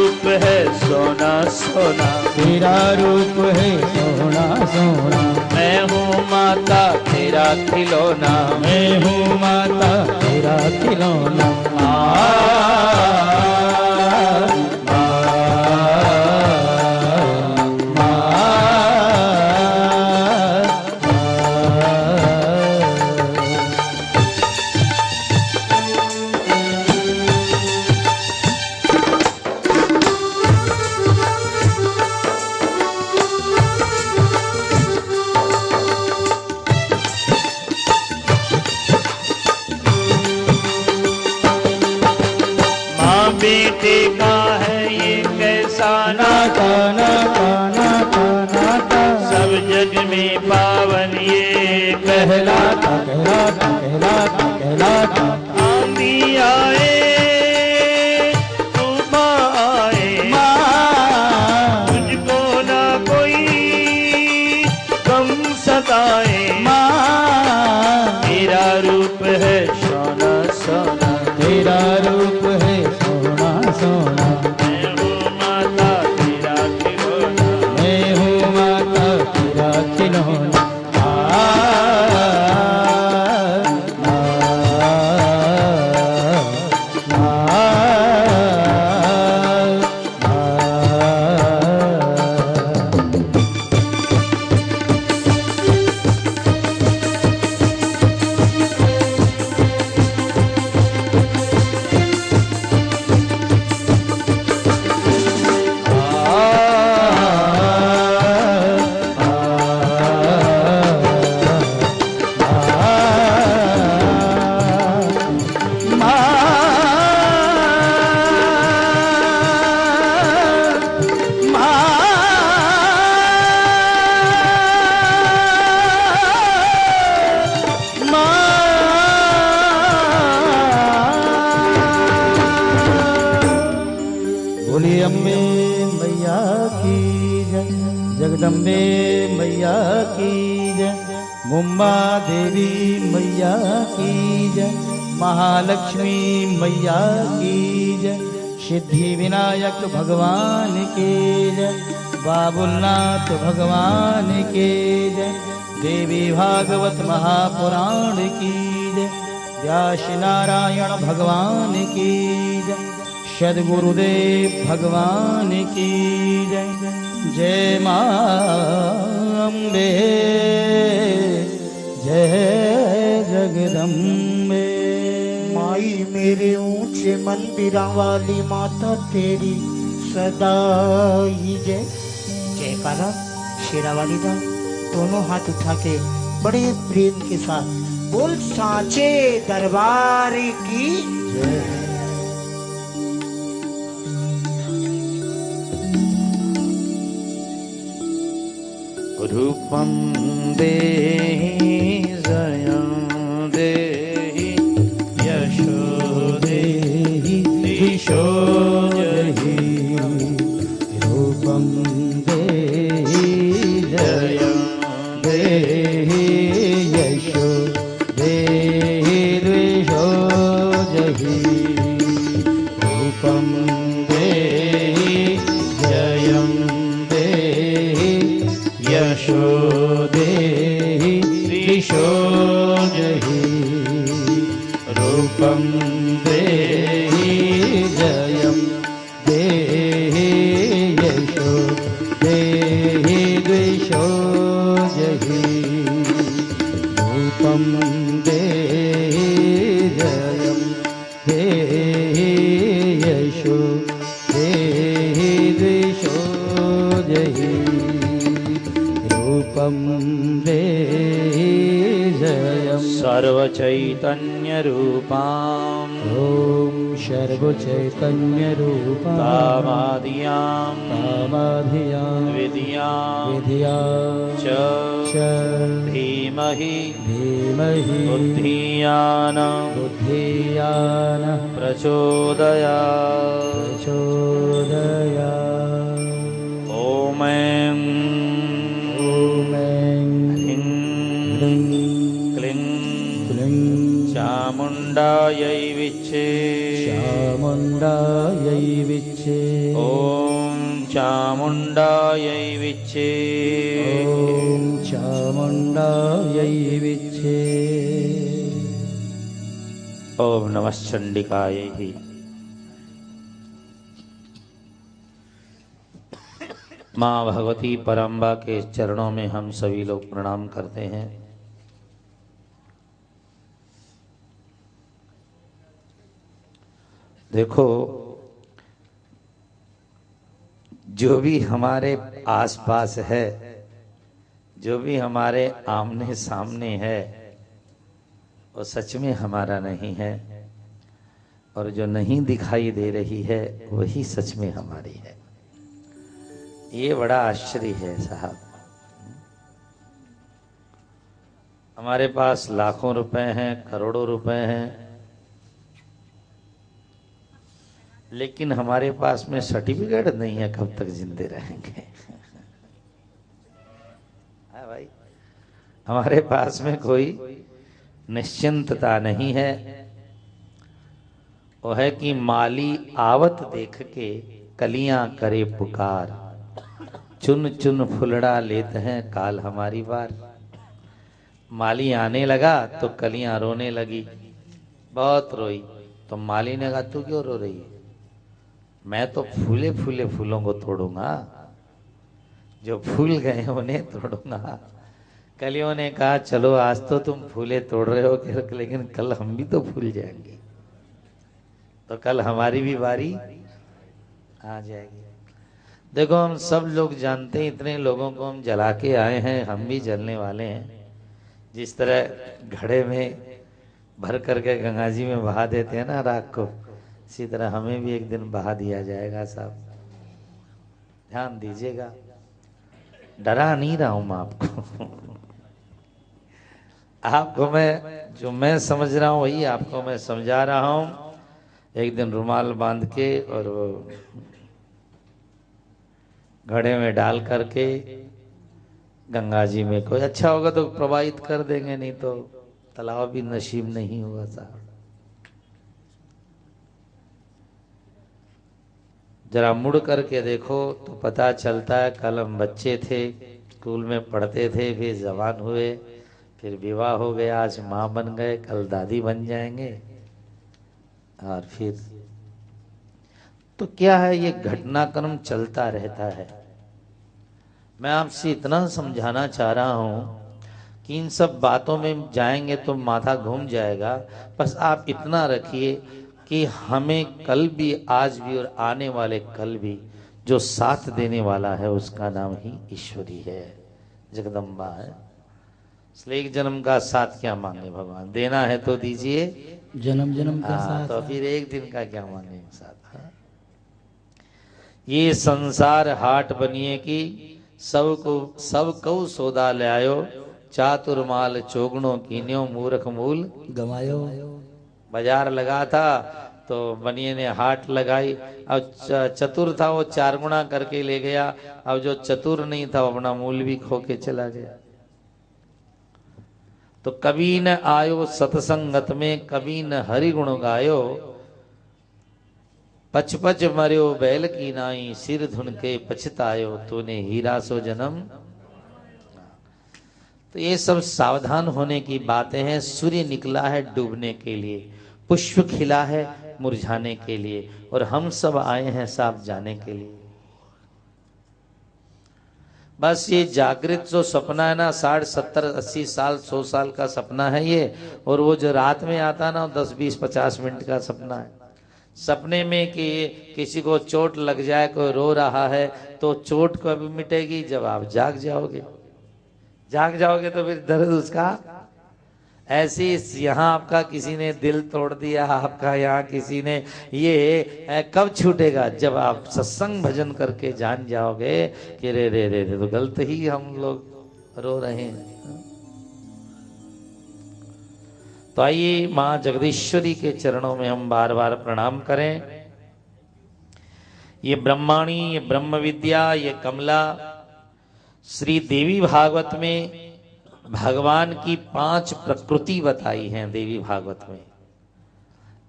रूप है सोना सोना, तेरा रूप है सोना सोना। मैं हूँ माता तेरा खिलौना, मैं हूँ माता तेरा खिलौना। बेटे का है ये कैसा नाता नाता नाता नाता, सब जग में पावन ये कहलाता कहलाता कहलाता कहलाता। आंधी आए तूफान आए माँ मुझको ना कोई गम सताए, माँ तेरा रूप है सोना सोना, तेरा रूप है सोना सोना। मैं हूँ माता तेरा खिलौना, मैं हूँ माता तेरा खिलौना। बोली अम्बे मैया की जय, जगदम्बे मैया की जय, मुम्बा देवी मैया की जय, महालक्ष्मी मैया की जय, सिद्धि विनायक भगवान की जय, बाबुलनाथ भगवान की जय, देवी भागवत महापुराण की जय, व्यास नारायण भगवान की जय, सद्गुरुदेव भगवान की जय। जय मां अम्बे, जय जगदम्बे। माई मेरे ऊंचे मंदिरा वाली माता तेरी सदा ही जय। जयकारा शेरा वाली दा दोनों हाथ उठा के बड़े प्रेम के साथ बोल सांचे दरबार की जय। रूपं देहि जयं देहि यशो देहि दिशो देहि, रूपं देहि जयं देहि यशो देहि दिशो देहि, रूपं देहि जयं देहि यशो देहि दिशो देहि, रूपं देहि जयं देहि यशो देहि दिशो देहि, रूपं देहि जयं देहि यशो देहि दिशो देहि, रूपं देहि जयं। सर्वचैतन्यरूपां ॐ सर्वचैतन्यरूपां तामादियां तामाधियां विद्यां विधिया च धीमहि धीमहि बुद्धियान प्रचोदयात्। ॐ ऐं चामुण्डायै विच्चे चामुण्डायै विच्चे ॐ चामुण्डायै विच्चे ॐ चामुण्डायै विच्चे ॐ नमश्चण्डिकायै माँ भगवती परम्बा के चरणों में हम सभी लोग प्रणाम करते हैं। देखो, जो भी हमारे आसपास है, जो भी हमारे आमने सामने है, वो सच में हमारा नहीं है, और जो नहीं दिखाई दे रही है वही सच में हमारी है। ये बड़ा आश्चर्य है साहब। हमारे पास लाखों रुपए हैं, करोड़ों रुपए हैं, लेकिन हमारे पास में सर्टिफिकेट नहीं है कब तक जिंदे रहेंगे। हाँ भाई, हमारे पास में कोई निश्चिंतता नहीं है। वो है कि माली आवत देख के कलियां करे पुकार, चुन चुन फुलड़ा लेते हैं काल हमारी बार। माली आने लगा तो कलियां रोने लगी, बहुत रोई। तो माली ने कहा तू क्यों रो रही है? मैं तो फूले फूले फूलों को तोड़ूंगा, जो फूल गए उन्हें तोड़ूंगा। कलियों ने कहा चलो आज तो तुम फूले तोड़ रहे हो, लेकिन कल हम भी तो फूल जाएंगे, तो कल हमारी भी बारी आ जाएगी। देखो, हम सब लोग जानते हैं, इतने लोगों को हम जला के आए हैं, हम भी जलने वाले हैं। जिस तरह घड़े में भर करके गंगा जी में बहा देते हैं ना राख को, इसी तरह हमें भी एक दिन बहा दिया जाएगा साहब। ध्यान दीजिएगा, डरा नहीं रहा हूं मैं आपको। आपको मैं जो मैं समझ रहा हूं वही आपको मैं समझा रहा हूं। एक दिन रुमाल बांध के और वो घड़े में डाल करके गंगा जी में, कोई अच्छा होगा तो प्रवाहित कर देंगे, नहीं तो तालाब भी नसीब नहीं हुआ साहब। जरा मुड़ करके देखो तो पता चलता है कल हम बच्चे थे, स्कूल में पढ़ते थे, फिर जवान हुए, फिर विवाह हो गया, आज माँ बन गए, कल दादी बन जाएंगे, और फिर तो क्या है, ये घटनाक्रम चलता रहता है। मैं आपसे इतना समझाना चाह रहा हूं कि इन सब बातों में जाएंगे तो माथा घूम जाएगा। बस आप इतना रखिए कि हमें कल भी, आज भी और आने वाले कल भी जो साथ देने वाला है उसका नाम ही ईश्वरी है, जगदम्बा है। इसलिए एक जन्म का साथ क्या मांगे भगवान, देना है तो दीजिए जन्म जन्म का साथ। तो फिर एक दिन का क्या मांगे साथ। ये संसार हाट बनिए की सब को सौदा ले आयो, चातुर्माल चोगणों कीन्यो मूर्ख मूल गवायो। बाजार लगा था तो बनिए ने हाट लगाई। अब चतुर था वो 4 गुना करके ले गया, अब जो चतुर नहीं था वो अपना मूल भी खो के चला गया। तो कभी न आयो सत्संगत में, कभी न हरि गुण गायो, पच पच मर्यो बैल की नाई, सिर धुन के पछतायो, तूने हीरा सो जन्म। तो ये सब सावधान होने की बातें हैं। सूर्य निकला है डूबने के लिए, पुष्प खिला है मुरझाने के लिए, और हम सब आए हैं साफ जाने के लिए। बस ये जागृत जो सपना है ना, 60, 70, 80 साल, 100 साल का सपना है ये, और वो जो रात में आता ना 10, 20, 50 मिनट का सपना है। सपने में कि किसी को चोट लग जाए, कोई रो रहा है, तो चोट कभी मिटेगी जब आप जाग जाओगे। जाग जाओगे तो फिर दर्द उसका ऐसी, यहाँ आपका किसी ने दिल तोड़ दिया, आपका यहाँ किसी ने, ये कब छूटेगा? जब आप सत्संग भजन करके जान जाओगे कि रे रे रे रे, तो गलत ही हम लोग रो रहे हैं। तो आइए माँ जगदीश्वरी के चरणों में हम बार बार प्रणाम करें। ये ब्रह्माणी, ये ब्रह्म विद्या, ये कमला, श्री देवी भागवत में भगवान की 5 प्रकृति बताई हैं देवी भागवत में।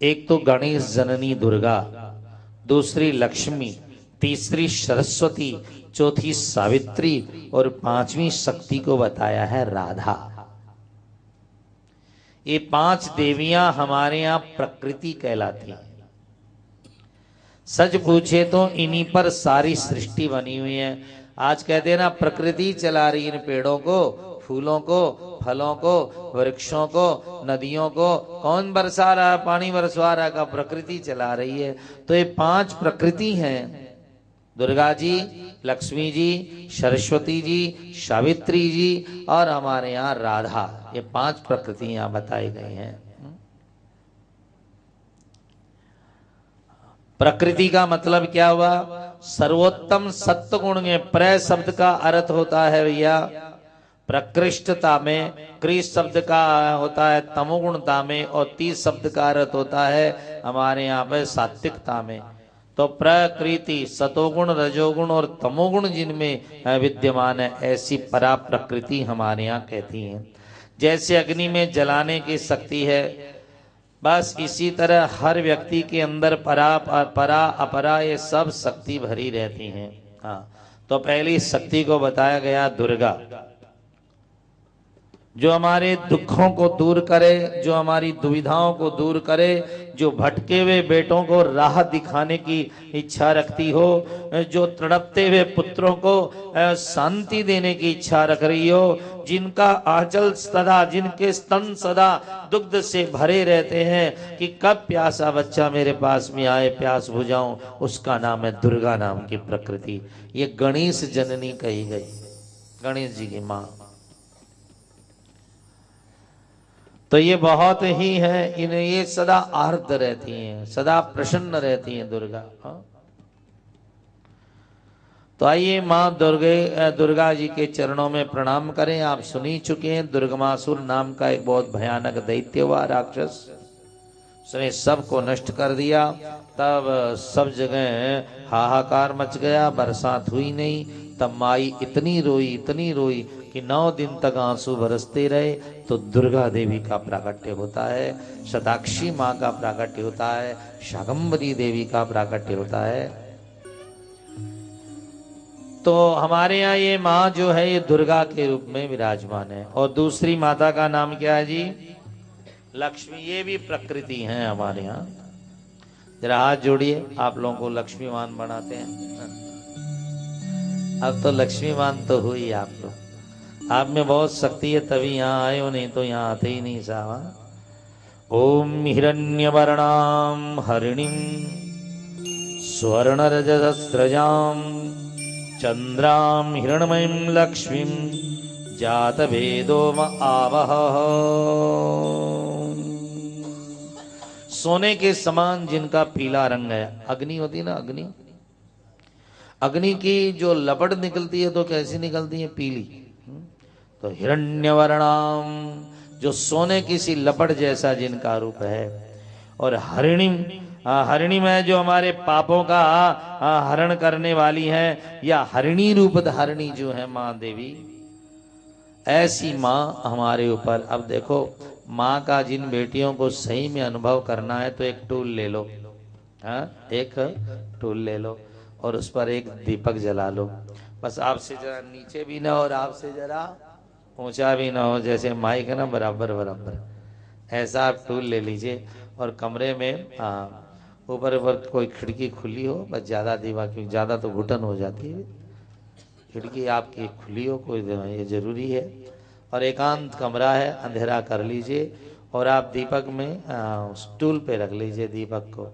एक तो गणेश जननी दुर्गा, दूसरी लक्ष्मी, तीसरी सरस्वती, चौथी सावित्री और पांचवी शक्ति को बताया है राधा। ये 5 देवियां हमारे यहाँ प्रकृति कहलाती हैं। सच पूछे तो इन्हीं पर सारी सृष्टि बनी हुई है। आज कहते हैं ना प्रकृति चला रही इन पेड़ों को, फूलों को, फलों को, वृक्षों को, नदियों को। कौन बरसा रहा है, पानी बरसवा रहा का? प्रकृति चला रही है। तो ये 5 प्रकृति हैं, दुर्गा जी, लक्ष्मी जी, सरस्वती जी, सावित्री जी और हमारे यहाँ राधा। ये 5 प्रकृति यहाँ बताई गई हैं। प्रकृति का मतलब क्या हुआ? सर्वोत्तम सत्व गुण में प्र शब्द का अर्थ होता है भैया प्रकृष्टता में, क्रिस शब्द का होता है तमोगुणता में और 30 शब्द का अर्थ होता है हमारे यहाँ पे सात्विकता में। तो प्रकृति सतोगुण, रजोगुण और तमोगुण जिनमें विद्यमान है, ऐसी परा प्रकृति हमारे यहाँ कहती हैं। जैसे अग्नि में जलाने की शक्ति है, बस इसी तरह हर व्यक्ति के अंदर परा अपरा ये सब शक्ति भरी रहती हैं। हाँ, तो पहली शक्ति को बताया गया दुर्गा, जो हमारे दुखों को दूर करे, जो हमारी दुविधाओं को दूर करे, जो भटके हुए बेटों को राह दिखाने की इच्छा रखती हो, जो तड़पते हुए पुत्रों को शांति देने की इच्छा रख रही हो, जिनका आंचल सदा, जिनके स्तन सदा दुग्ध से भरे रहते हैं कि कब प्यासा बच्चा मेरे पास में आए, प्यास बुझाऊं, उसका नाम है दुर्गा नाम की प्रकृति। ये गणेश जननी कही गई, गणेश जी की माँ। तो ये बहुत ही है, इन्हें ये सदा आर्त रहती हैं, सदा प्रसन्न रहती हैं दुर्गा। तो आइए माँ दुर्गा जी के चरणों में प्रणाम करें। आप सुन ही चुके हैं, दुर्गमासुर नाम का एक बहुत भयानक दैत्य हुआ, राक्षस, उसने सबको नष्ट कर दिया। तब सब जगह हाहाकार मच गया, बरसात हुई नहीं। तब माई इतनी रोई कि 9 दिन तक आंसू बरसते रहे। तो दुर्गा देवी का प्राकट्य होता है, शताक्षी माँ का प्राकट्य होता है, शाकंभरी देवी का प्राकट्य होता है। तो हमारे यहाँ ये माँ जो है ये दुर्गा के रूप में विराजमान है। और दूसरी माता का नाम क्या है जी? लक्ष्मी। ये भी प्रकृति है हमारे यहाँ। जरा हाथ जोड़िए, आप लोगों को लक्ष्मीवान बनाते हैं। अब तो लक्ष्मीवान तो हुई आप लोग, आप में बहुत शक्ति है तभी यहाँ आए हो, नहीं तो यहाँ आते ही नहीं साहब। ओम हिरण्यवर्णाम हरिणीम स्वर्णरजतस्रजाम चंद्राम हिरणमयीं लक्ष्मीं जातवेदो आवह। सोने के समान जिनका पीला रंग है, अग्नि होती ना, अग्नि, अग्नि की जो लपट निकलती है तो कैसी निकलती है? पीली। तो हिरण्यवर्णाम, जो सोने की सी लपट जैसा जिनका रूप है। और हरिणीम, हरिणी में जो हमारे पापों का हरण करने वाली है, या हरिणी रूप धारिणी जो है माँ देवी, ऐसी माँ हमारे ऊपर। अब देखो, माँ का जिन बेटियों को सही में अनुभव करना है तो एक टूल ले लो, हाँ, एक टूल ले लो और उस पर एक दीपक जला लो। बस आपसे जरा नीचे भी ना और आपसे जरा ऊंचा भी ना हो, जैसे माइक है ना, बराबर बराबर, ऐसा आप टूल ले लीजिए। और कमरे में ऊपर ऊपर कोई खिड़की खुली हो, बस ज्यादा दीवा, क्योंकि ज्यादा तो घुटन हो जाती है। खिड़की आपकी खुली हो, कोई ये जरूरी है। और एकांत कमरा है, अंधेरा कर लीजिए और आप दीपक में स्टूल पे रख लीजिए दीपक को।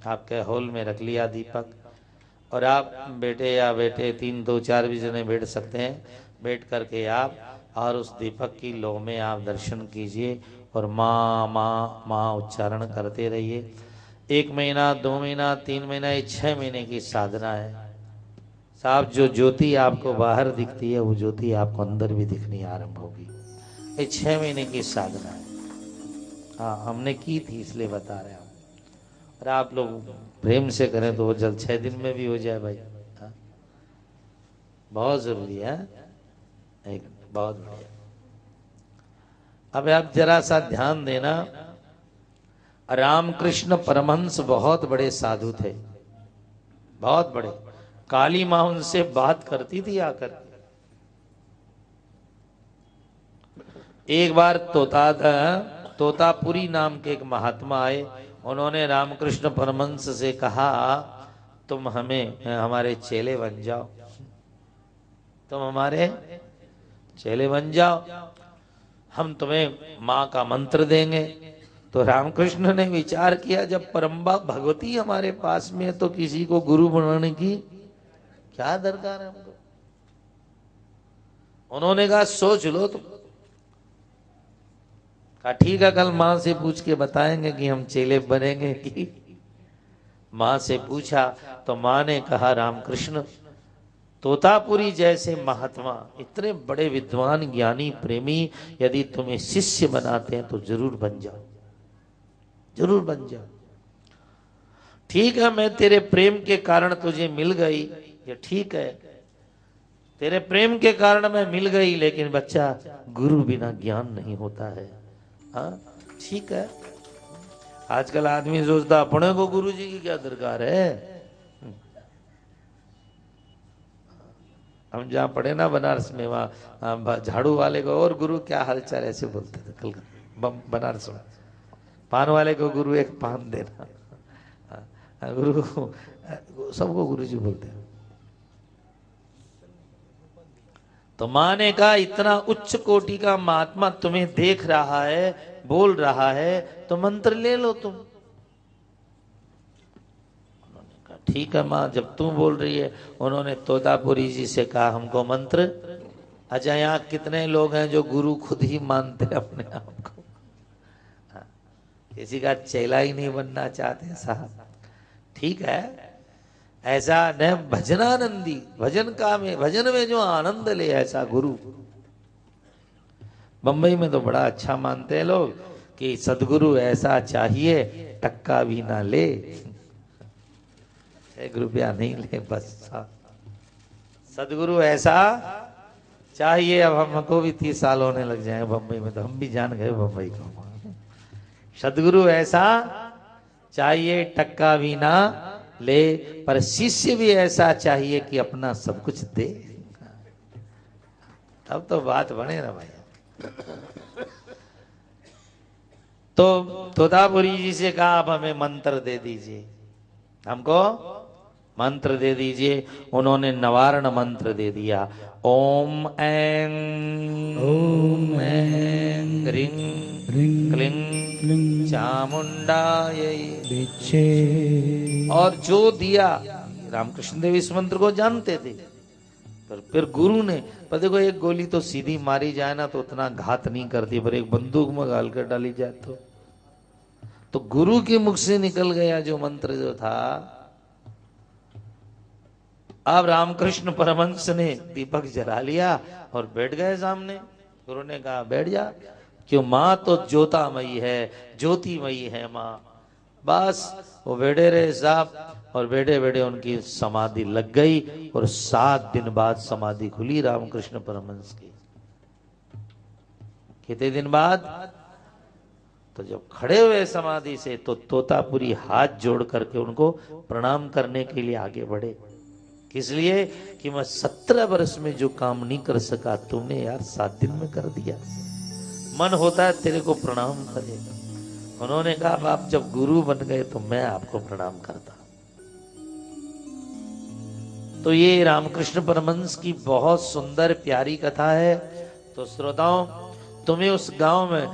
आपके हॉल में रख लिया दीपक, और आप बेटे या बेटे 3 2 4 भी जने बैठ सकते हैं, बैठ करके आप और उस दीपक की लौ में आप दर्शन कीजिए और माँ माँ माँ उच्चारण करते रहिए। 1 महीना, 2 महीना, 3 महीना, ये 6 महीने की साधना है साहब। जो ज्योति आपको बाहर दिखती है वो ज्योति आपको अंदर भी दिखनी आरंभ होगी। ये 6 महीने की साधना है। हाँ, हमने की थी इसलिए बता रहे हैं। और आप लोग प्रेम से करें तो वो जल्द 6 दिन में भी हो जाए भाई। हाँ? बहुत जरूरी है, एक बहुत बढ़िया। अब आप जरा सा ध्यान देना, रामकृष्ण परमहंस बहुत बड़े साधु थे, बहुत बड़े। काली मां उनसे बात करती थी आकर। एक बार तोतापुरी नाम के एक महात्मा आए। उन्होंने रामकृष्ण परमहंस से कहा, तुम हमारे चेले बन जाओ, तुम हमारे चेले बन जाओ, हम तुम्हें मां का मंत्र देंगे। तो रामकृष्ण ने विचार किया, जब परम्बा भगवती हमारे पास में है तो किसी को गुरु बनाने की क्या दरकार है हमको। उन्होंने कहा सोच लो तुम। कहा ठीक है, कल मां से पूछ के बताएंगे कि हम चेले बनेंगे कि। मां से पूछा तो मां ने कहा, रामकृष्ण तोतापुरी जैसे महात्मा, इतने बड़े विद्वान ज्ञानी प्रेमी यदि तुम्हें शिष्य बनाते हैं तो जरूर बन जाओ, जरूर बन जाओ। ठीक है, मैं तेरे प्रेम के कारण तुझे मिल गई, ये ठीक है, तेरे प्रेम के कारण मैं मिल गई, लेकिन बच्चा गुरु बिना ज्ञान नहीं होता है। हाँ ठीक है। आजकल आदमी सोचता अपने को गुरु जी की क्या दरकार है। हम जहाँ पढ़े ना बनारस में, वहाँ झाड़ू वाले को और गुरु क्या हालचाल ऐसे बोलते थे। कल बनारस में पान वाले को गुरु एक पान देना, गुरु सबको गुरु जी बोलते हैं। तो मां ने कहा, इतना उच्च कोटि का महात्मा तुम्हें देख रहा है, बोल रहा है, तो मंत्र ले लो तुम। उन्होंने कहा ठीक है मां, जब तुम बोल रही है। उन्होंने तोतापुरी जी से कहा, हमको मंत्र। अच्छा, यहाँ कितने लोग हैं जो गुरु खुद ही मानते अपने आप को, किसी का चेला ही नहीं बनना चाहते साहब। ठीक है, ऐसा न भजनानंदी, भजन में जो आनंद ले ऐसा गुरु। बंबई में तो बड़ा अच्छा मानते हैं लोग कि सदगुरु ऐसा चाहिए टक्का भी ना ले, 1 रुपया नहीं ले बस। सदगुरु ऐसा चाहिए। अब हमको भी 30 साल होने लग जाए बंबई में, तो हम भी जान गए बंबई को। सदगुरु ऐसा चाहिए टक्का भी ना ले, पर शिष्य भी ऐसा चाहिए कि अपना सब कुछ दे। तब तो बात बने ना भाई। तो तोतापुरी जी से कहा, आप हमें मंत्र दे दीजिए, हमको मंत्र दे दीजिए। उन्होंने निवारण मंत्र दे दिया, ओम ऐं रिंग क्लिंग चामुंडायै विच्चे। और जो दिया, रामकृष्ण देव इस मंत्र को जानते थे, पर फिर गुरु ने, पर देखो एक गोली तो सीधी मारी जाए ना तो उतना घात नहीं करती, पर एक बंदूक में गाल कर डाली जाए तो गुरु के मुख से निकल गया जो मंत्र जो था। अब रामकृष्ण परमहंस ने दीपक जला लिया और बैठ गए सामने। गुरु ने कहा बैठ जा, क्यों माँ तो ज्योतामयी है, ज्योतिमयी है माँ। बस वो बैठे रहे साहब, और बैठे बैठे उनकी समाधि लग गई, और 7 दिन बाद समाधि खुली रामकृष्ण परमहंस की। कितने दिन बाद? तो जब खड़े हुए समाधि से, तो तोतापुरी हाथ जोड़ करके उनको प्रणाम करने के लिए आगे बढ़े। किस लिए? कि मैं 17 वर्ष में जो काम नहीं कर सका, तुमने यार 7 दिन में कर दिया। मन होता है तेरे को प्रणाम करे। उन्होंने कहा, आप जब गुरु बन गए तो मैं आपको प्रणाम करता। तो ये रामकृष्ण परमहंस की बहुत सुंदर प्यारी कथा है। तो श्रोताओं, तुम्हें उस गांव में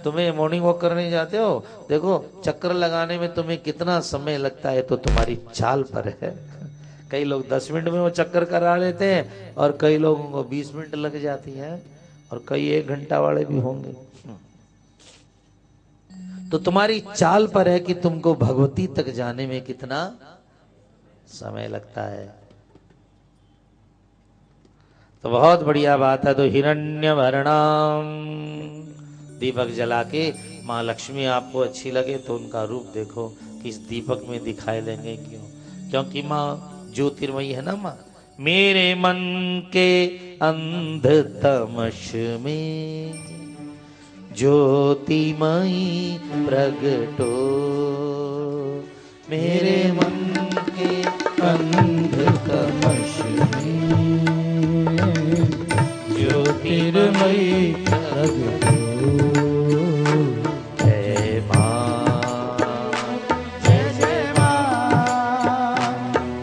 तुम्हें मॉर्निंग वॉक करने जाते हो, देखो चक्कर लगाने में तुम्हें कितना समय लगता है तो तुम्हारी चाल पर है। कई लोग 10 मिनट में वो चक्कर करा लेते हैं, और कई लोगों को 20 मिनट लग जाती है, और कई 1 घंटा वाले भी होंगे। तो तुम्हारी चाल पर है कि तुमको भगवती तक जाने में कितना समय लगता है। तो बहुत बढ़िया बात है। तो हिरण्यवर्णाम, दीपक जला के, माँ लक्ष्मी आपको अच्छी लगे तो उनका रूप देखो कि इस दीपक में दिखाई देंगे। क्यों? क्योंकि माँ ज्योतिर्मयी है ना माँ। मेरे मन के अंध तमस में ज्योतिमयी प्रगटो, मेरे मन के कंध कमश में ज्योतिर्मयी प्रगटो। जय माँ, जय जय माँ,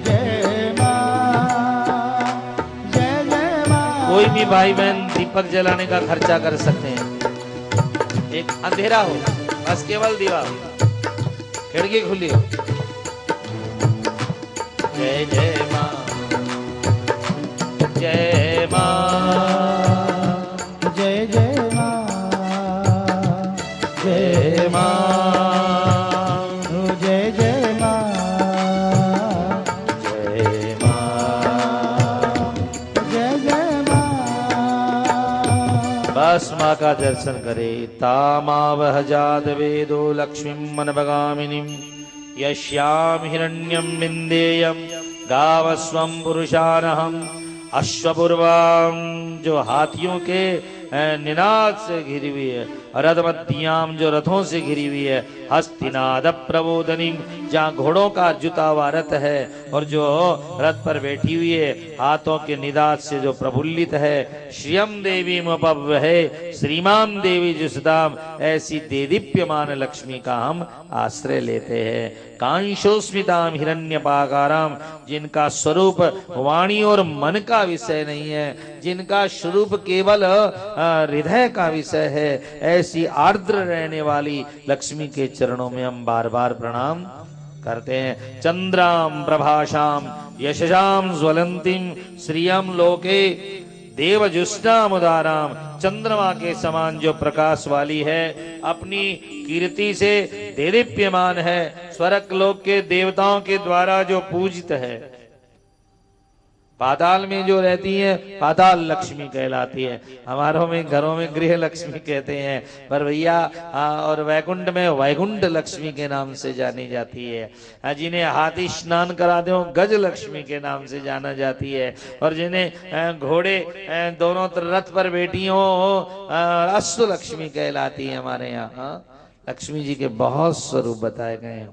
जय माँ, जय जय माँ। कोई भी भाई बहन दीपक जलाने का खर्चा कर सकते हैं। एक अंधेरा हो, बस केवल दीवा हो, खिड़की खुली हो। जय जय माँ, जय माँ, जय जय माँ, जय माँ, जय जय माँ, जय माँ, जय जय माँ। बस माँ का दर्शन करे। तामावह जात वेदो लक्ष्मीं मनभगामिनीं यस्याम हिरण्यं विन्देयं गावस्वं पुरुषानहम्। अश्वपूर्वाम जो हाथियों के निनाद से घिरी हुई है, रथमध्याम जो रथों से घिरी हुई है, हस्तिनाद प्रबोधनी जहाँ घोड़ों का जुता हुआ रथ है और जो रथ पर बैठी हुई है हाथों के निदाद से जो प्रफुल्लित है। श्रियम देवी है, श्रीमान देवी जुसदाम, ऐसी देदीप्यमान लक्ष्मी का हम आश्रय लेते हैं। कांशोस्मिताम हिरण्यपाकाराम, जिनका स्वरूप वाणी और मन का विषय नहीं है, जिनका स्वरूप केवल हृदय का विषय है, ऐसी आर्द्र रहने वाली लक्ष्मी के चरणों में हम बार बार प्रणाम करते हैं। चंद्राम प्रभाषाम यशजाम ज्वलंतीम श्रियम लोके देवजुष्टाम उदाराम, चंद्रमा के समान जो प्रकाश वाली है, अपनी कीर्ति से देदीप्यमान है, स्वर्ग लोक के देवताओं के द्वारा जो पूजित है। पाताल में जो रहती है पाताल लक्ष्मी कहलाती है। हमारों में घरों में गृह लक्ष्मी कहते हैं, पर भैया और वैकुंठ में वैकुंठ लक्ष्मी के नाम से जानी जाती है। जिन्हें हाथी स्नान कराते हो गज लक्ष्मी के नाम से जाना जाती है, और जिन्हें घोड़े दोनों रथ पर बैठी हो अश्व लक्ष्मी कहलाती है। हमारे यहाँ लक्ष्मी जी के बहुत स्वरूप बताए गए हैं।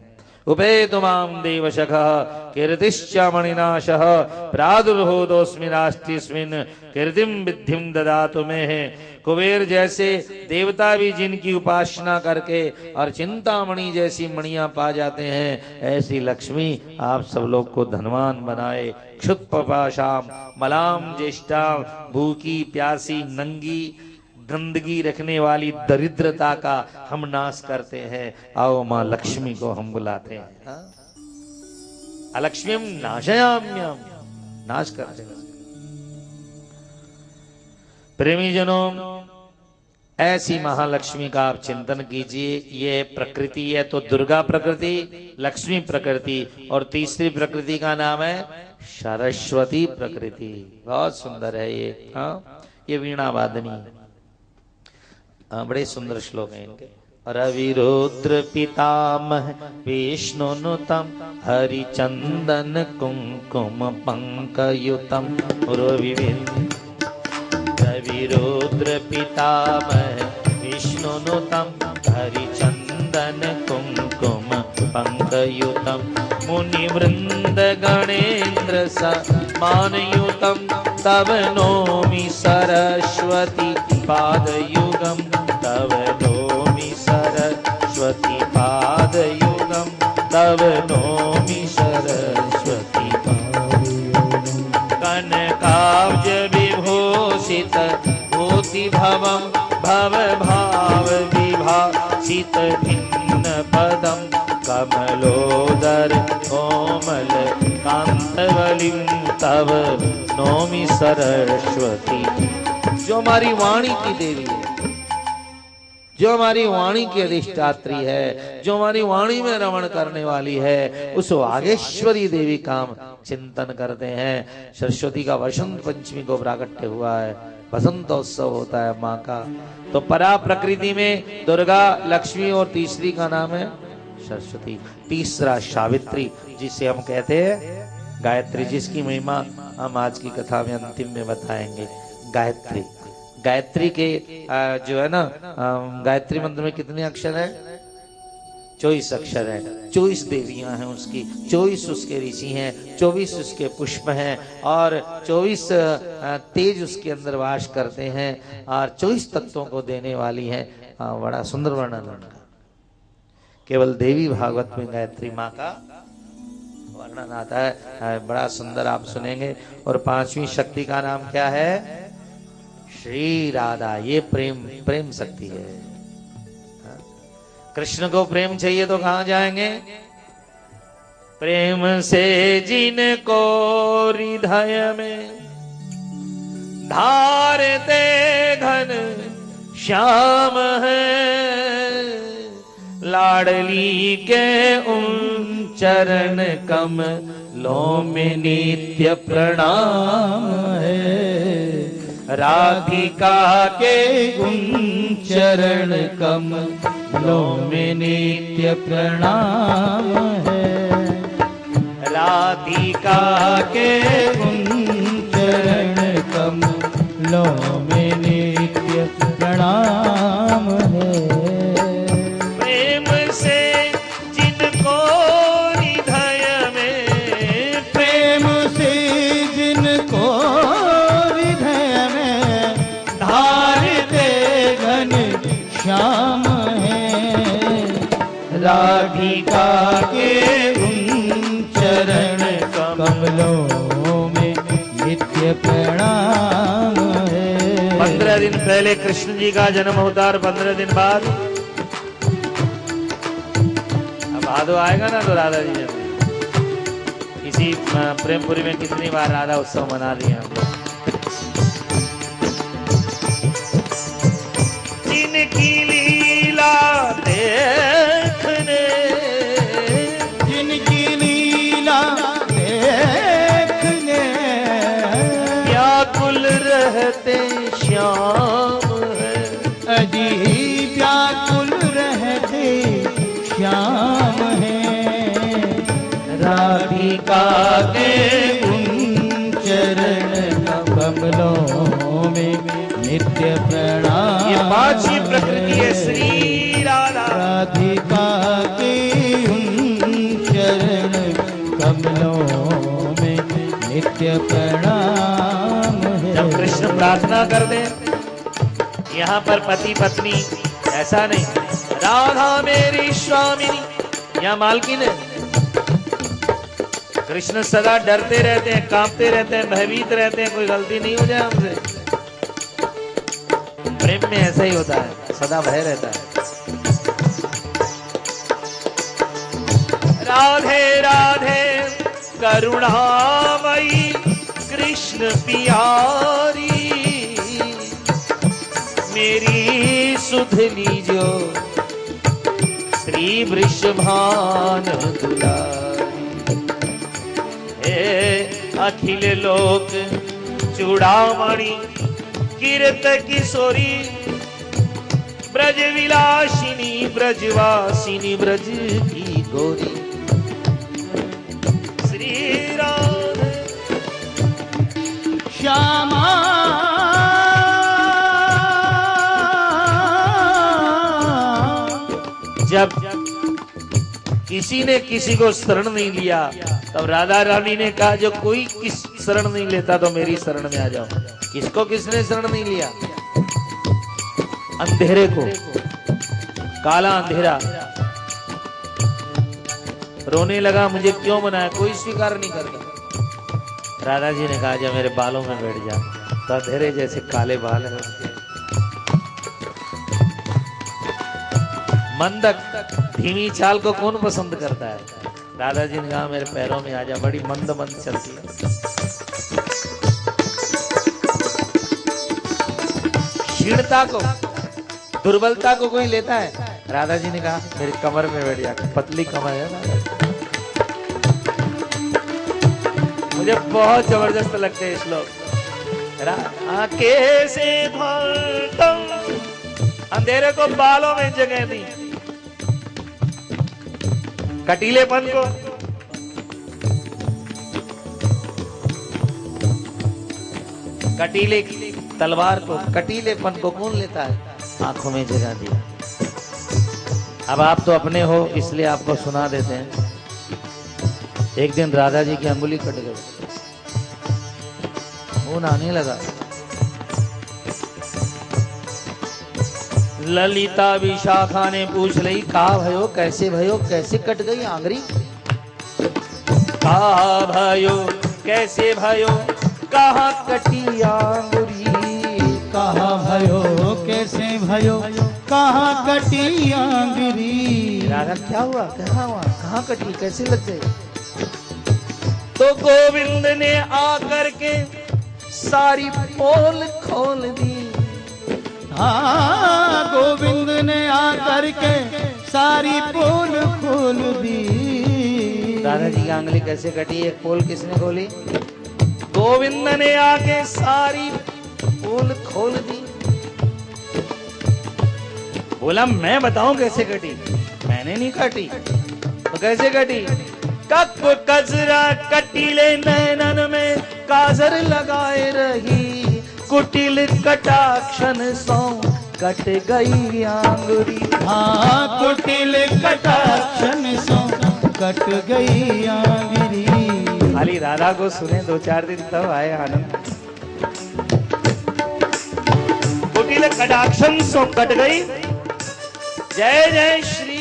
उपेतुमां देवशखः कीर्तिश्च मणिनाशः प्रादुर्भूतोऽस्मिन् कीर्तिं विद्धिं ददातु मे। कुबेर जैसे देवता भी जिनकी उपासना करके और चिंतामणि जैसी मणियां पा जाते हैं, ऐसी लक्ष्मी आप सब लोग को धनवान बनाए। क्षुत्पपाशाम मलाम ज्येष्ठाम, भूखी प्यासी नंगी गंदगी रखने वाली दरिद्रता का हम नाश करते हैं। आओ माँ लक्ष्मी को हम बुलाते हैं। अलक्ष्मीम नाशयाम्यम, नाश करते हैं। प्रेमी जनों, ऐसी महालक्ष्मी का आप चिंतन कीजिए। ये प्रकृति है तो दुर्गा प्रकृति, लक्ष्मी प्रकृति, और तीसरी प्रकृति का नाम है सरस्वती प्रकृति। बहुत सुंदर है ये। ये वीणा वादनी है। बड़े सुंदर श्लोक हैं इनके। रविरुद्र पितामह विष्णुनुतम हरिचंदन कुंकुम पंकयुतम रविरुद्र पितामह विष्णुनुतम हरिचंदन कुंकुम पंकयुतम मुनिवृंद गणेन्द्र सम्मानयुतम तव नौमि सरस्वती पादयुगम तव नौमि सरस्वती पादयुगम तव नौमि सरस्वती पादयुगम कनकाब्ज विभूषित भूति भवम भव भाव विभासित भिन्न पदम कमलोदर कोमल कांतवलिं तव नौमि सरस्वती। जो हमारी वाणी की देवी है, जो हमारी वाणी की अधिष्ठात्री है, जो हमारी वाणी में रमण करने वाली है, उस वागेश्वरी देवी का हम चिंतन करते हैं। सरस्वती का वसंत पंचमी को प्राकट्य हुआ है, बसंतोत्सव होता है माँ का। तो परा प्रकृति में दुर्गा, लक्ष्मी, और तीसरी का नाम है सरस्वती। तीसरा सावित्री, जिसे हम कहते हैं गायत्री, जिसकी महिमा हम आज की कथा में अंतिम में बताएंगे। गायत्री, गायत्री के जो है ना, गायत्री मंत्र में कितने अक्षर है? 24 अक्षर है, 24 देवियां हैं उसकी, 24 उसके ऋषि हैं, 24 उसके पुष्प हैं और 24 तेज उसके अंदर वास करते हैं और 24 तत्वों को देने वाली है। बड़ा सुंदर वर्णन उनका। केवल देवी भागवत में गायत्री माँ का वर्णन आता है, बड़ा सुंदर आप सुनेंगे। और 5वीं शक्ति का नाम क्या है? श्री राधा। ये प्रेम शक्ति है। कृष्ण को प्रेम चाहिए तो कहां जाएंगे? प्रेम से जिनको हृदय में धारते घन श्याम है, लाडली के उन चरण कमलों में नित्य प्रणाम है। राधिका के उन चरण कमलों में नित्य प्रणाम है। राधिका के उन चरण कमलों में नित्य प्रणाम है। प्रेम से जिनको हृदय में, प्रेम से जिनको हृदय में धारते घन श्याम है। राधिका के उन चरण कमलों में नित्य प्रणाम है। 15 दिन पहले कृष्ण जी का जन्म होता और 15 दिन बाद अब भादो आएगा ना तो राधा जी जन्म। इसी प्रेमपुरी में कितनी बार राधा उत्सव मना दिए हम लोग। जिनकी लीला देखने, जिनकी लीला देखने व्याकुल रहते श्याम है। अजी व्याकुल रहते श्याम है। राधिका के उन चरण कमलों में नित्य प्रणाम। ये 5वीं प्रकृति है श्री राधा। राधिका के उन चरण कमलों में नित्य प्रणाम है। जब कृष्ण प्रार्थना कर दे, यहाँ पर पति पत्नी ऐसा नहीं, राधा मेरी स्वामिनी या मालकिन है। कृष्ण सदा डरते रहते हैं, कांपते रहते हैं, भयभीत रहते हैं, कोई गलती नहीं हो जाए हमसे। प्रेम में ऐसा ही होता है, सदा भय रहता है। राधे राधे करुणामयी कृष्ण प्यारी, मेरी सुध लीजो श्री वृषभान दुलारी। हे अखिल लोक चूड़ामणि कीर्त किशोरी, ब्रज विलासिनी ब्रजवासिनी ब्रज की गोरी। श्री राधे श्यामा जब किसी ने किसी को शरण नहीं लिया तब राधा रानी ने कहा जो कोई किस शरण नहीं लेता तो मेरी शरण में आ जाओ। किसको किसने शरण नहीं लिया? अंधेरे को, काला अंधेरा रोने लगा, मुझे क्यों बनाया, कोई स्वीकार नहीं करता। राधा जी ने कहा जब मेरे बालों में बैठ जा, तो अंधेरे जैसे काले बाल है उसके। मंदक धीमी चाल को कौन पसंद करता है? राधा जी ने कहा मेरे पैरों में आजा, बड़ी मंद मंद चलती है। क्षीणता को, दुर्बलता को कोई लेता है? राधा जी ने कहा मेरी कमर में बैठ जा, पतली कमर है ना। मुझे बहुत जबरदस्त लगते हैं श्लोक। आंखें से अंधेरे को बालों में जगह दी, कटीलेपन को कटीले तलवार को, कटीलेपन को कौन लेता है? आंखों में जगह दिया। अब आप तो अपने हो इसलिए आपको सुना देते हैं। एक दिन राधा जी की अंगुली कट गई, खून आने लगा। ललिता विशाखा ने पूछ ली, कहा भयो, कैसे भयो, कैसे कट गई आंगरी? कहा भयो, कैसे भयो, कहाँ कटी आंगुरी? कहा भयो, कैसे भयो, कहाँ कटी आंगुरी? राधा क्या हुआ, कहाँ कटी, कैसे लग गई? तो गोविंद ने आकर के सारी पोल खोल दी। हाँ, गोविंद ने आकर के सारी पोल खोल दी। राधा जी की आंगली कैसे कटी? एक पोल किसने खोली? गोविंद ने आके सारी पोल खोल दी। बोला मैं बताऊं कैसे कटी? मैंने नहीं काटी, तो कैसे कटी? कप कजरा कटीले नैनन में काजर लगाए रही, कुटिल कटाक्षण सो कट गई आंगुरी। हाँ, कुटिल कटाक्षण सो कट गई आंगुरी। खाली राधा को सुने 2-4 दिन तब आए आनंद। कुटिल कटाक्षण सो कट गई। जय जय श्री।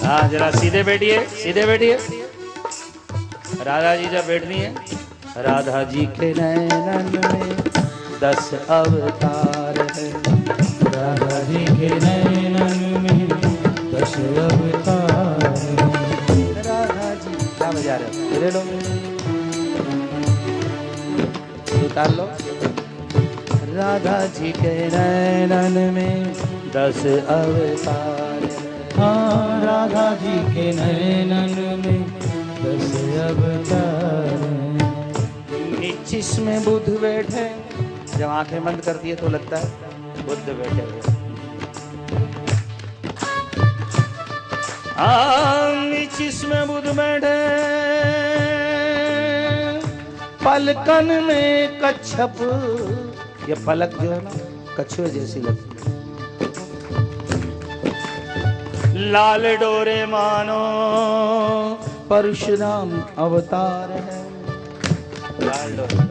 हाँ, जरा सीधे बैठिए, सीधे बैठिए। राधा जी जब बैठनी है, राधा जी के नैनन में 10 अवतार है। राधा जी के नैनन में 10 अवतार है। राधा जी क्या बजा रहे हो? ले लो, उतार लो। राधा जी के नैनन में 10 अवतार है। हाँ, राधा जी के नैनन में 10 अवतार है। जिसमें बुद्ध बैठे, जब आंखें बंद करती है तो लगता है बुद्ध बैठे हुए। जिसमें बुद्ध बैठे, पलकन में कच्छप। ये पलक जो है ना कछुए जैसी लगती है। लाल डोरे मानो परशुराम अवतार है। लाल डोरे।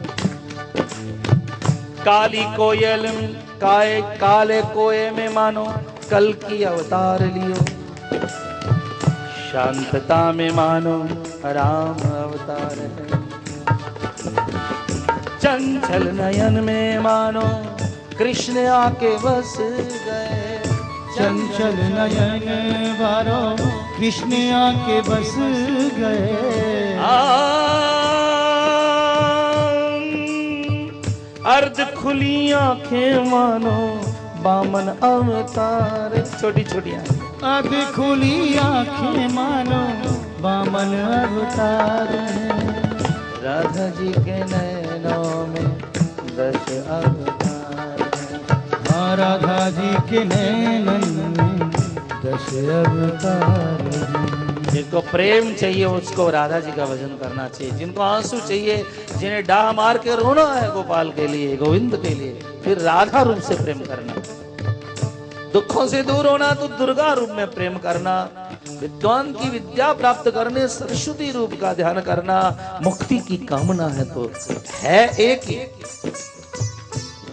काली कोयल काले कोये में मानो कल की अवतार लियो। शांतता में मानो राम अवतार है। चंचल नयन में मानो कृष्ण आके बस गए। चंचल नयन वारो कृष्ण आके बस गए। अर्ध खुली आंखें मानो बामन अवतार। छोटी छोटी आंखें। अर्ध खुली आंखें मानो बामन अवतार है। राधा जी के नैनों में 10 अवतार है। हाँ, राधा जी के नैनन में 10 अवतार है। जिनको प्रेम चाहिए उसको राधा जी का भजन करना चाहिए। जिनको आंसू चाहिए, जिन्हें डाह मार के रोना है गोपाल के लिए, गोविंद के लिए, फिर राधा रूप से प्रेम करना। दुखों से दूर होना तो दुर्गा रूप में प्रेम करना। विद्वान की विद्या प्राप्त करने सरस्वती रूप का ध्यान करना। मुक्ति की कामना है तो है एक ही,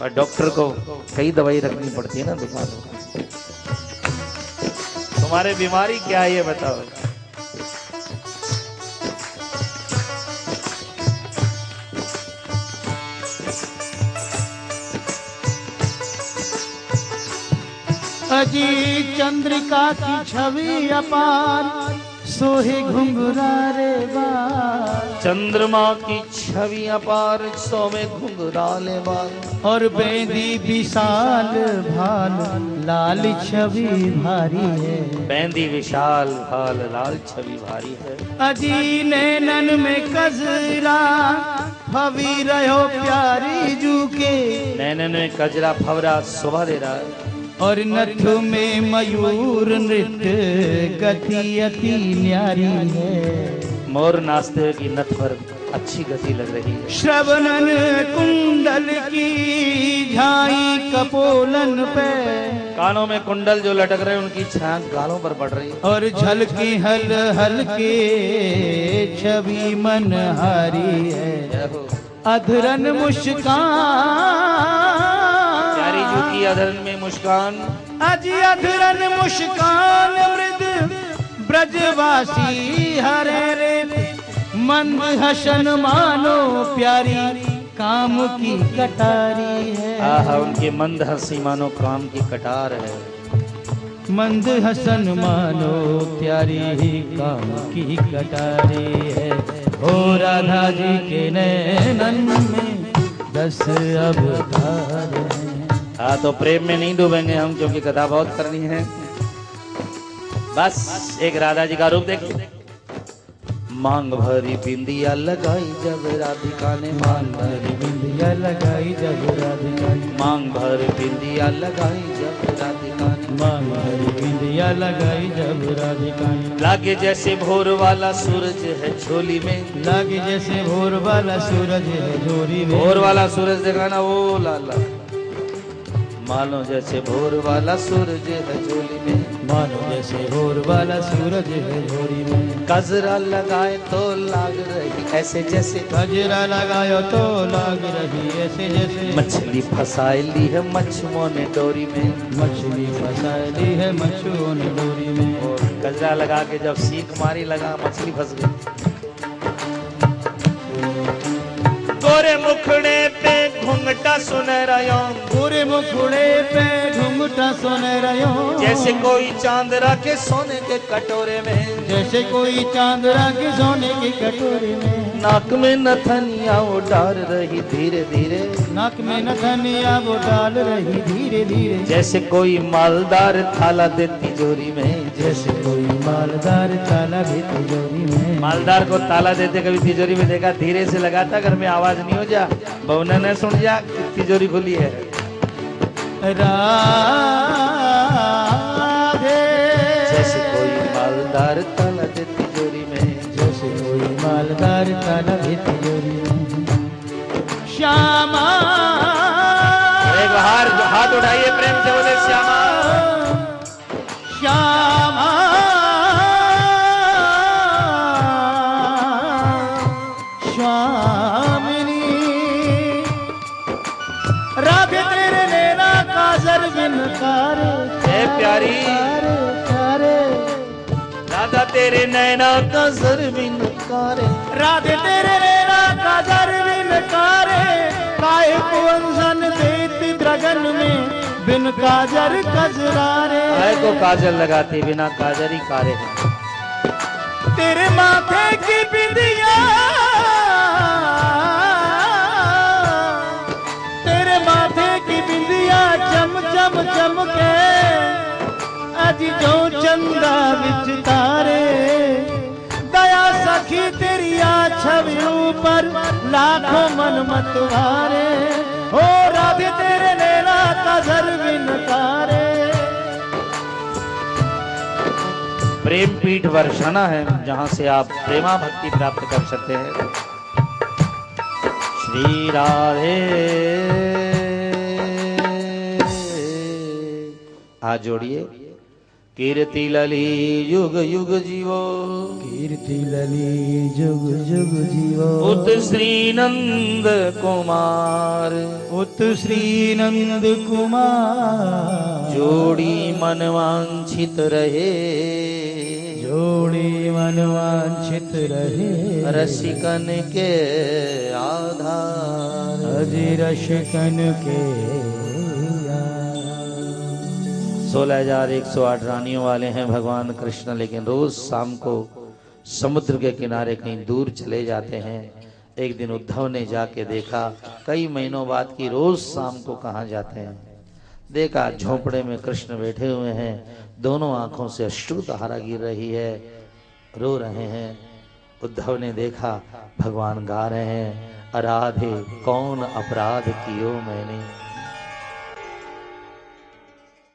और डॉक्टर को कई दवाई रखनी पड़ती है ना दुकान में। तुम्हारे बीमारी क्या है ये बताओ। अजी चंद्रिका की छवि अपार सोहे घुंघरा रे बाल। चंद्रमा की छवि अपार सोवे घुंघराले बाल। और बेंदी विशाल भाल लाल छवि भारी है। बेंदी विशाल भाल लाल छवि भारी है। अजी नैनन में कजरा फवी रहो प्यारी जू के। नैनन में कजरा फवरा शोभा दे रहा है। और नथु में मयूर नृत्य गति अति न्यारी है। मोर नाचते की नथ पर अच्छी गति लग रही है। श्रवणन कुंडल की झाई कपोलन पे, कानों में कुंडल जो लटक रहे हैं उनकी छाया गालों पर पड़ रही है। और झलकी हल हल के छवि मन हारी है। अधरन मुस्कान, प्यारी जू की अधरन में मुस्कान, अजी अधरन मुस्कान मृद ब्रजवासी हरे रे। मंद हसन मानो प्यारी काम की कटारी है। आहा, उनके मंद हंसी मानो काम की कटार है। मंद हसन मानो प्यारी काम की कटारी है। हो राधा जी के नैनन में 10 अवतार हैं। हाँ, तो प्रेम में नहीं डूबेंगे हम, क्योंकि कथा बहुत करनी है। बस एक राधा जी का रूप देखिए। मांग भरी बिंदिया लगाई जब राधिका ने, मांग भरी बिंदिया लगाई जब राधिका ने, मांग भर बिंदिया लगाई जब राधिका ने, मांग भरी बिंदिया लगाई जब राधिका ने। लागे जैसे भोर वाला सूरज है झोली में, लागे जैसे भोर वाला सूरज है झोली में। भोर वाला सूरज देखा ना, वो लाला मानो जैसे भोर वाला सूरज है झोली में, मानो जैसे भोर वाला सूरज है झोली में। गजरा लगाए तो लाग रही ऐसे जैसे, गजरा लगायो तो लाग रही ऐसे जैसे। मछली फंसाई ली है मच्छुओं ने डोरी में, मछली फंसाई ली है मच्छुओं ने डोरी में। और गजरा लगा के जब सीख मारी लगा मछली फंस गई। गोरे मुखड़े पे घुंघटा सुनहरा, गोरे मुखड़े पे घुंघटा सुनहरा, जैसे कोई चांद रखे सोने के कटोरे में, जैसे कोई चांद रखे सोने की कटोरे में। नाक में नथनिया वो डाल रही धीरे धीरे, नाक में नथनिया वो डाल रही धीरे धीरे। जैसे कोई मालदार थाला दे तिजोरी में, जैसे कोई मालदार ताला दे तिजोरी में। मालदार को ताला देते कभी तिजोरी में देखा, धीरे से लगाता, घर में आवाज नहीं हो जा, बहुना न सुन जा, तिजोरी खुली है। राधे जैसे कोई मालदार ताला दे तिजोरी में, जैसे कोई मालदार ताला दे तिजोरी में। श्यामा, एक हाथ उठाइए प्रेम से बोले श्यामा, श्यामा, स्वामिनी। राधे तेरे नैना काजर बिनकार, हे प्यारी राधा तेरे नैना का सर बिनकारे, राधे तेरे नैना काजर बिनकार। काहे को अनसन देती द्रगन में बिन काजर कजरारे। आए को काजल लगाती बिना काजर ही कारे। तेरे माथे की बिंदिया, तेरे माथे की बिंदिया चम चम चमके। अजी जो चंदा विच तारे, दया सखी तेरी छवि ऊपर लाखों मन मतवारे। हो राधे तेरे नैना काजर बिनकारे। प्रेम पीठ वर्षाना है, जहां से आप प्रेमा भक्ति प्राप्त कर सकते हैं। श्री राधे आज जोड़िए। कीर्ति लली युग युग जीवो, कीर्ति लली जुग जुग जीवो। उत श्री नंद कुमार, उत श्री नंद कुमार। जोड़ी मन वांछित रहे, जोड़ी मन वांछित रहे। रसिकन के आधार, अजी रसिकन के 16,108 रानियों वाले हैं भगवान कृष्ण, लेकिन रोज शाम को समुद्र के किनारे कहीं दूर चले जाते हैं। एक दिन उद्धव ने जाके देखा, कई महीनों बाद की रोज शाम को कहाँ जाते हैं। देखा झोंपड़े में कृष्ण बैठे हुए हैं, दोनों आंखों से अश्रु धारा गिर रही है, रो रहे हैं। उद्धव ने देखा भगवान गा रहे हैं, अराधे कौन अपराध कियो मैंने,